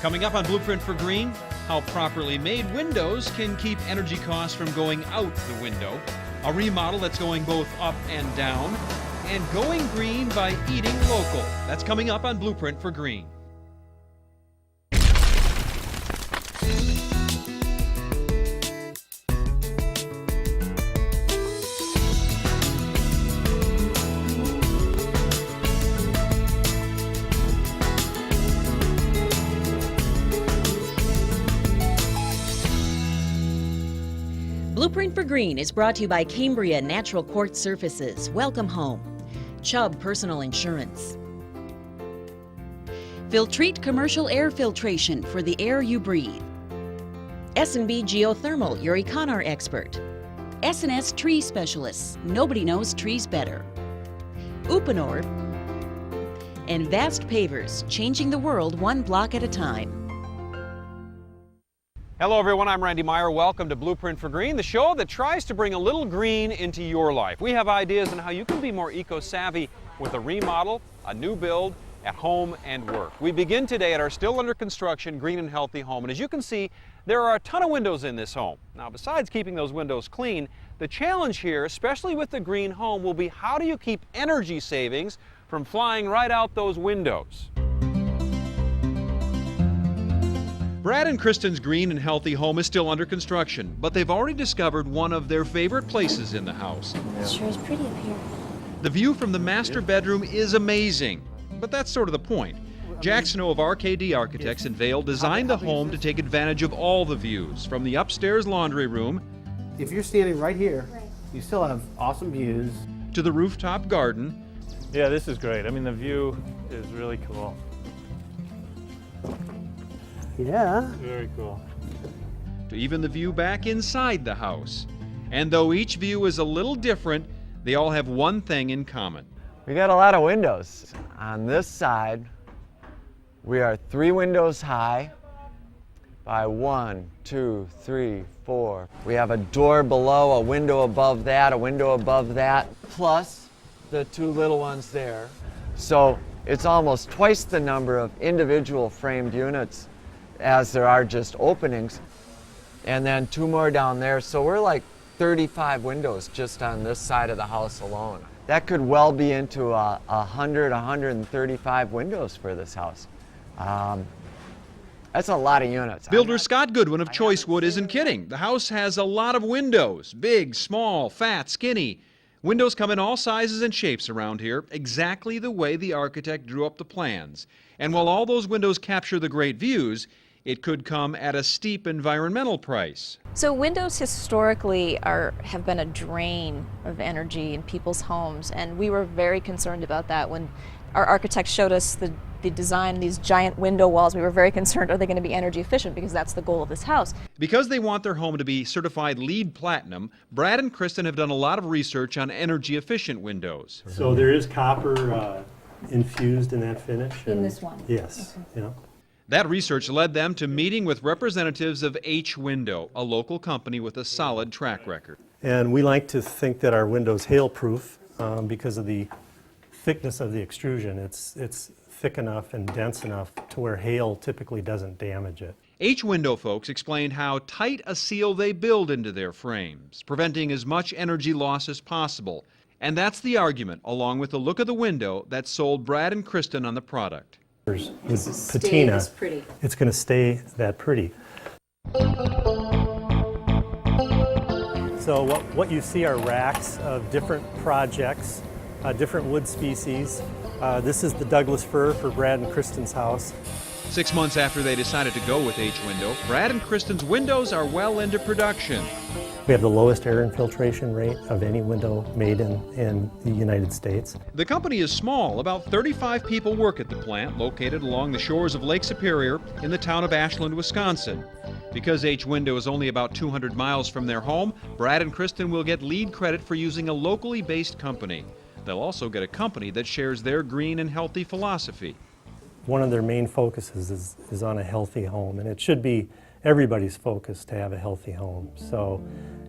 Coming up on Blueprint for Green, how properly made windows can keep energy costs from going out the window, a remodel that's going both up and down, and going green by eating local. That's coming up on Blueprint for Green. Blueprint for Green is brought to you by Cambria Natural Quartz Surfaces. Welcome home. Chubb Personal Insurance. Filtrete Commercial Air Filtration for the air you breathe. S&B Geothermal, your Econar expert. S&S Tree Specialists. Nobody knows trees better. Uponor. And Vast Pavers, changing the world one block at a time. Hello everyone, I'm Randy Meyer. Welcome to Blueprint for Green, the show that tries to bring a little green into your life. We have ideas on how you can be more eco-savvy with a remodel, a new build, at home and work. We begin today at our still under construction green and healthy home, and as you can see, there are a ton of windows in this home. Now, besides keeping those windows clean, the challenge here, especially with the green home, will be how do you keep energy savings from flying right out those windows? Brad and Kristen's green and healthy home is still under construction, but they've already discovered one of their favorite places in the house. It sure is pretty up here. The view from the master bedroom is amazing, but that's sort of the point. Jack Snow of RKD Architects in Vail designed the home to take advantage of all the views, from the upstairs laundry room If you're standing right here, you still have awesome views. to the rooftop garden, Yeah, this is great. I mean, the view is really cool. Yeah. Very cool. to even the view back inside the house. And though each view is a little different, they all have one thing in common. We got a lot of windows. On this side, we are 3 windows high by 1, 2, 3, 4. We have a door below, a window above that, a window above that, plus the 2 little ones there. So it's almost twice the number of individual framed units as there are just openings. And then 2 more down there. So we're like 35 windows just on this side of the house alone. That could well be into 100, 135 windows for this house. That's a lot of units. Builder Scott Goodwin of Choice Wood isn't kidding. The house has a lot of windows, big, small, fat, skinny. Windows come in all sizes and shapes around here, exactly the way the architect drew up the plans. And while all those windows capture the great views, it could come at a steep environmental price. So windows historically have been a drain of energy in people's homes, and we were very concerned about that when our architect showed us the design, these giant window walls. We were very concerned, are they going to be energy efficient, because that's the goal of this house. Because they want their home to be certified LEED Platinum, Brad and Kristen have done a lot of research on energy efficient windows. So there is copper infused in that finish? In this one? Yes. Okay. Yeah. That research led them to meeting with representatives of H Window, a local company with a solid track record. And we like to think that our window's hail-proof because of the thickness of the extrusion. It's thick enough and dense enough to where hail typically doesn't damage it. H Window folks explained how tight a seal they build into their frames, preventing as much energy loss as possible. And that's the argument, along with the look of the window, that sold Brad and Kristen on the product. With patina, it's going to stay that pretty. So what you see are racks of different projects, different wood species. This is the Douglas fir for Brad and Kristen's house. 6 months after they decided to go with H Window, Brad and Kristen's windows are well into production. We have the lowest air infiltration rate of any window made in the United States. The company is small. About 35 people work at the plant, located along the shores of Lake Superior in the town of Ashland, Wisconsin. Because H Window is only about 200 miles from their home, Brad and Kristen will get LEED credit for using a locally based company. They'll also get a company that shares their green and healthy philosophy. One of their main focuses is on a healthy home, and it should be everybody's focus to have a healthy home. So,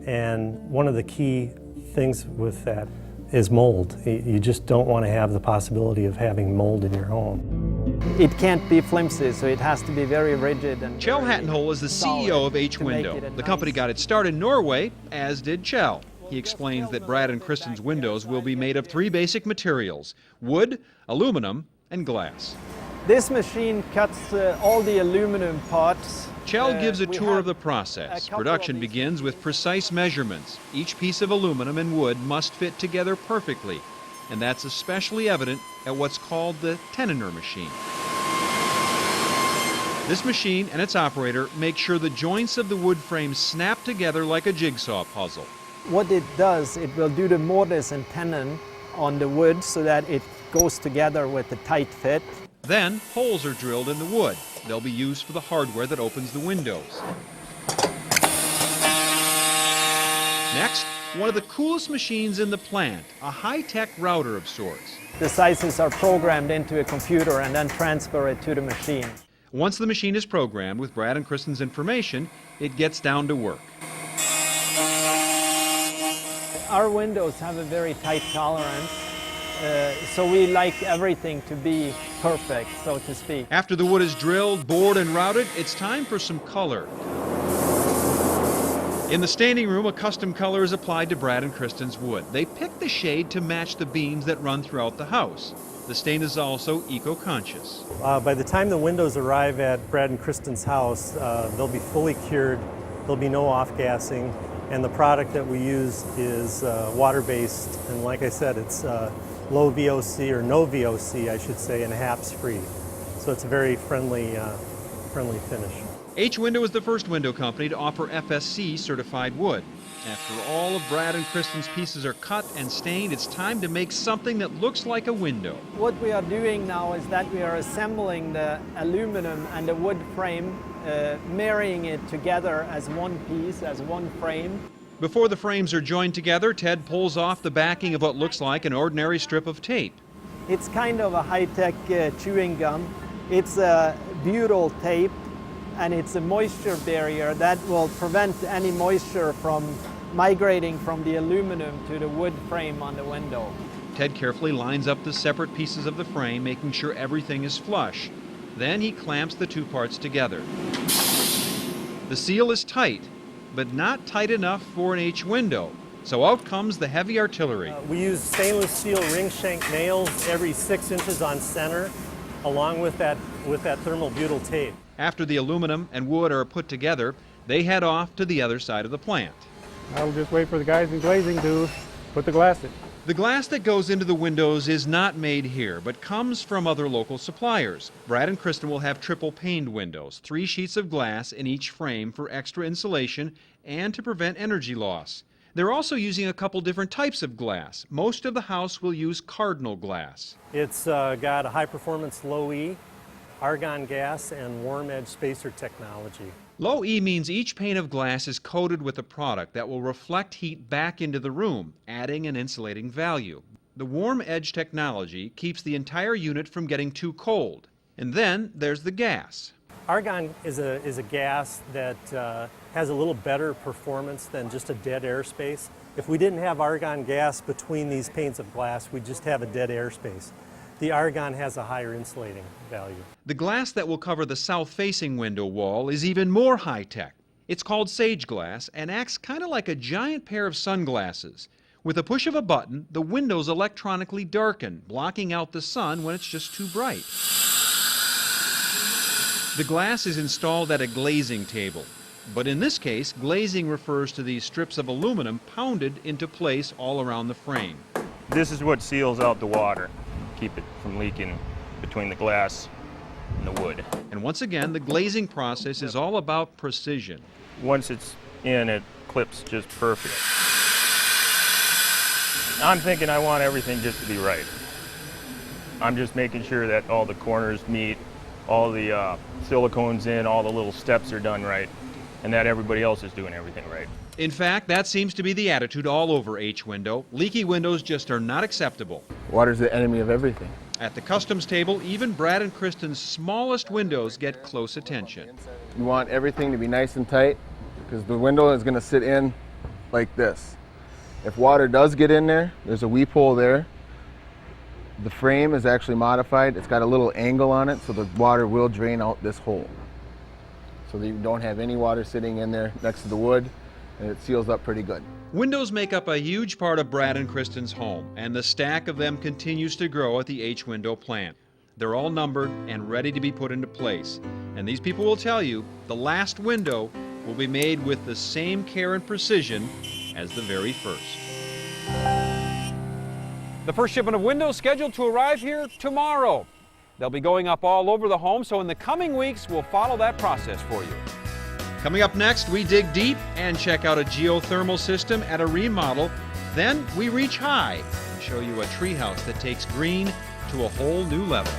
and one of the key things with that is mold. You just don't want to have the possibility of having mold in your home. It can't be flimsy, so it has to be very rigid. And Kjell very Hattenhol is the CEO solid of H to make Window. it a The company nice- got its start in Norway, as did Kjell. He explains that Brad and Kristen's windows will be made of 3 basic materials: wood, aluminum, and glass. This machine cuts all the aluminum parts. Kjell gives a We tour have of the process. couple Production of these- begins with precise measurements. Each piece of aluminum and wood must fit together perfectly, and that's especially evident at what's called the tenon machine. This machine and its operator make sure the joints of the wood frame snap together like a jigsaw puzzle. What it does, it will do the mortise and tenon on the wood so that it goes together with a tight fit. Then, holes are drilled in the wood. They'll be used for the hardware that opens the windows. Next, one of the coolest machines in the plant, a high-tech router of sorts. The sizes are programmed into a computer and then transfer it to the machine. Once the machine is programmed with Brad and Kristen's information, it gets down to work. Our windows have a very tight tolerance, so we like everything to be perfect, so to speak. After the wood is drilled, bored, and routed, it's time for some color. In the standing room, a custom color is applied to Brad and Kristen's wood. They pick the shade to match the beams that run throughout the house. The stain is also eco-conscious. By the time the windows arrive at Brad and Kristen's house, they'll be fully cured, there'll be no off-gassing, and the product that we use is water-based, and like I said, it's low VOC, or no VOC, I should say, and HAPS free. So it's a very friendly finish. H Window is the first window company to offer FSC certified wood. After all of Brad and Kristen's pieces are cut and stained, it's time to make something that looks like a window. What we are doing now is that we are assembling the aluminum and the wood frame, marrying it together as one piece, as one frame. Before the frames are joined together, Ted pulls off the backing of what looks like an ordinary strip of tape. It's kind of a high-tech chewing gum. It's a butyl tape, and it's a moisture barrier that will prevent any moisture from migrating from the aluminum to the wood frame on the window. Ted carefully lines up the separate pieces of the frame, making sure everything is flush. Then he clamps the 2 parts together. The seal is tight, but not tight enough for an H window. So out comes the heavy artillery. We use stainless steel ring shank nails every 6 inches on center, along with that thermal butyl tape. After the aluminum and wood are put together, they head off to the other side of the plant. I'll just wait for the guys in glazing to put the glass in. The glass that goes into the windows is not made here, but comes from other local suppliers. Brad and Kristen will have triple paned windows, 3 sheets of glass in each frame for extra insulation and to prevent energy loss. They're also using a couple different types of glass. Most of the house will use cardinal glass. It's got a high-performance low E, argon gas, and warm edge spacer technology. Low E means each pane of glass is coated with a product that will reflect heat back into the room, adding an insulating value. The warm edge technology keeps the entire unit from getting too cold. And then there's the gas. Argon is a gas that has a little better performance than just a dead airspace. If we didn't have argon gas between these panes of glass, we'd just have a dead airspace. The argon has a higher insulating value. The glass that will cover the south-facing window wall is even more high-tech. It's called sage glass and acts kind of like a giant pair of sunglasses. With a push of a button, the windows electronically darken, blocking out the sun when it's just too bright. The glass is installed at a glazing table. But in this case, glazing refers to these strips of aluminum pounded into place all around the frame. This is what seals out the water, keep it from leaking between the glass and the wood. And once again, the glazing process is all about precision. Once it's in, it clips just perfect. I'm thinking I want everything just to be right. I'm just making sure that all the corners meet, all the silicone's in, all the little steps are done right, and that everybody else is doing everything right. In fact, that seems to be the attitude all over H Window. Leaky windows just are not acceptable. Water's the enemy of everything. At the customs table, even Brad and Kristen's smallest windows get close attention. You want everything to be nice and tight because the window is going to sit in like this. If water does get in there, there's a weep hole there. The frame is actually modified. It's got a little angle on it so the water will drain out this hole. So that you don't have any water sitting in there next to the wood, and it seals up pretty good. Windows make up a huge part of Brad and Kristen's home, and the stack of them continues to grow at the H Window plant. They're all numbered and ready to be put into place. And these people will tell you the last window will be made with the same care and precision as the very first. The first shipment of windows scheduled to arrive here tomorrow. They'll be going up all over the home, so in the coming weeks, we'll follow that process for you. Coming up next, we dig deep and check out a geothermal system at a remodel. Then we reach high and show you a treehouse that takes green to a whole new level.